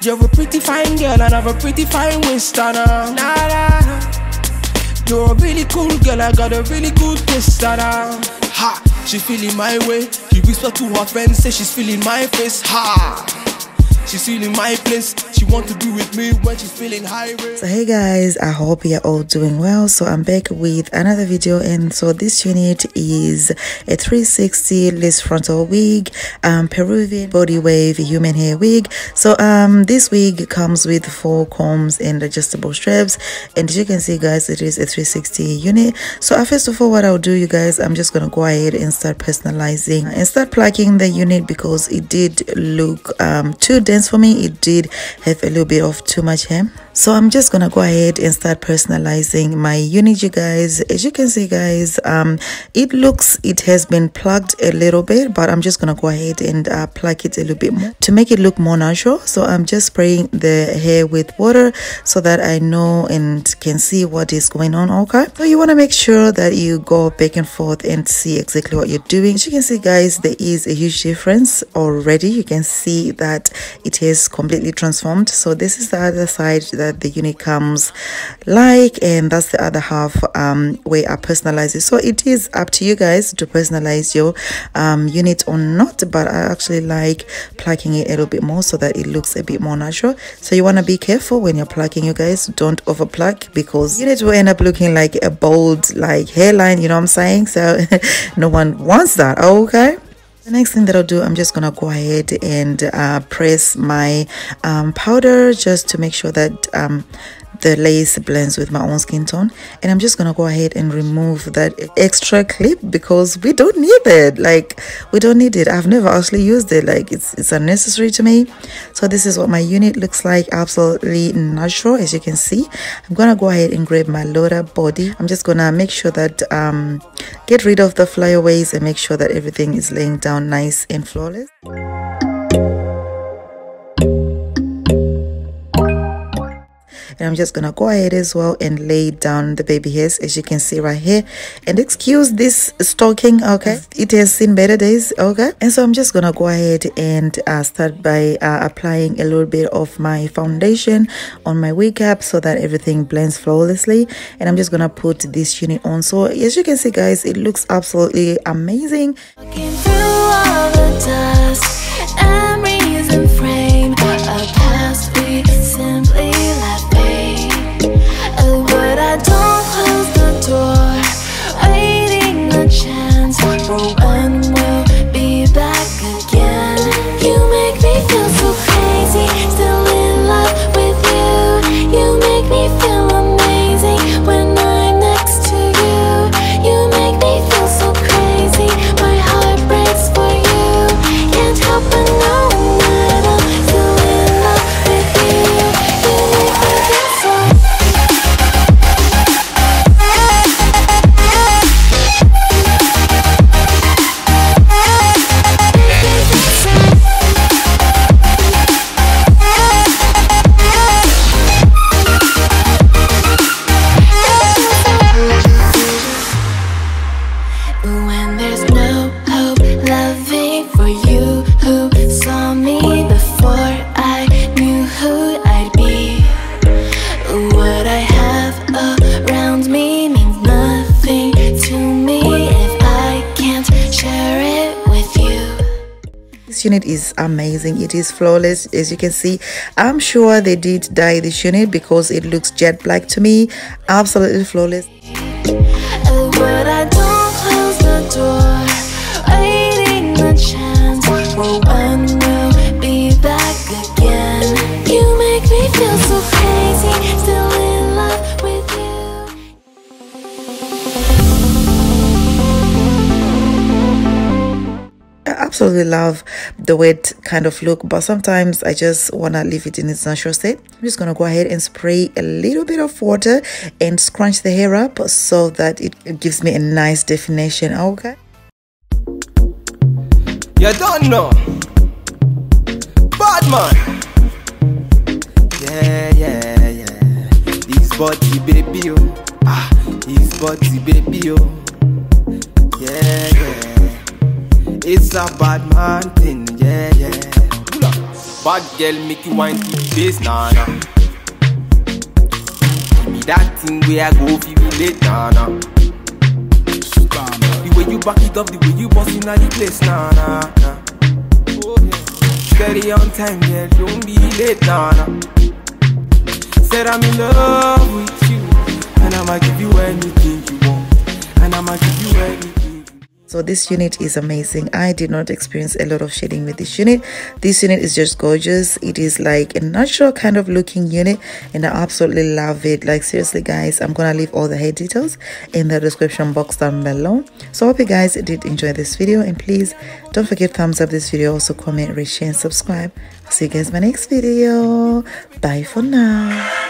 You're a pretty fine girl and have a pretty fine waist, nah, nah. You're a really cool girl, I got a really good taste, nah. Ha, she feeling my way. She whisper to her friends, say she's feeling my face. Ha, she's feeling my place. She want to be with me when she's feeling high. So hey guys, I hope you're all doing well. So I'm back with another video, and so this unit is a 360 lace frontal wig, Peruvian body wave human hair wig. So this wig comes with 4 combs and adjustable straps, and as you can see guys, it is a 360 unit. So first of all, what I'll do, you guys, I'm just gonna go ahead and start personalizing and start plucking the unit because it did look too dense for me. It did have a little bit of too much hair. So I'm just gonna go ahead and start personalizing my unit, you guys. As you can see guys, it has been plucked a little bit, but I'm just gonna go ahead and pluck it a little bit more to make it look more natural. So I'm just spraying the hair with water so that I know and can see what is going on. Okay, so you want to make sure that you go back and forth and see exactly what you're doing. As you can see guys, there is a huge difference already. You can see that it has completely transformed. So this is the other side that the unit comes like, and that's the other half where I personalize it. So it is up to you guys to personalize your unit or not, but I actually like plucking it a little bit more so that it looks a bit more natural. So you want to be careful when you're plucking, you guys. Don't over pluck because unit will end up looking like a bold like hairline, you know what I'm saying? So no one wants that. Okay, the next thing that I'll do, I'm just gonna go ahead and press my powder just to make sure that the lace blends with my own skin tone, and I'm just gonna go ahead and remove that extra clip because we don't need it. Like, we don't need it. I've never actually used it. Like, it's unnecessary to me. So this is what my unit looks like, absolutely natural. As you can see, I'm gonna go ahead and grab my lower body. I'm just gonna make sure that get rid of the flyaways and make sure that everything is laying down nice and flawless. And I'm just gonna go ahead as well and lay down the baby hairs, as you can see right here. And excuse this stocking, okay, it has seen better days. Okay, and so I'm just gonna go ahead and start by applying a little bit of my foundation on my wig cap so that everything blends flawlessly. And I'm just gonna put this unit on. So as you can see guys, it looks absolutely amazing. Looking through all the dust, memories and frame, a past we simply left. But I don't close the door, waiting a chance for when we'll be back again. You make me feel so crazy, still in love with you. You make me feel amazing when I'm next to you. You make me feel so crazy, my heart breaks for you. Can't help but know that I'm still in love with you. You make me feel so. This unit is amazing. It is flawless. As you can see, I'm sure they did dye this unit because it looks jet black to me. Absolutely flawless. But I don't close the door, waiting a chance for when we'll be back again. You make me feel so crazy, still in love with you. I absolutely love the wet kind of look, but sometimes I just want to leave it in its natural state. I'm just going to go ahead and spray a little bit of water and scrunch the hair up so that it gives me a nice definition. Okay, you don't know, bad man. Yeah. This body baby, oh, this body baby, oh, yeah. It's a bad man thing, yeah. Bad girl make you wine to face, nah, nah. Give me that thing where I go feel late, nah, nah. The way you back it up, the way you bust in the place, nah, nah, nah. Steady on time, yeah, don't be late, nah, nah. Said I'm in love with you, and I'ma give you anything you want, and I'ma give you anything. So this unit is amazing. I did not experience a lot of shading with this unit. This unit is just gorgeous. It is like a natural kind of looking unit, and I absolutely love it. Like seriously guys, I'm gonna leave all the hair details in the description box down below. So I hope you guys did enjoy this video, and please don't forget thumbs up this video, also comment, rate, share and subscribe. I'll see you guys in my next video. Bye for now.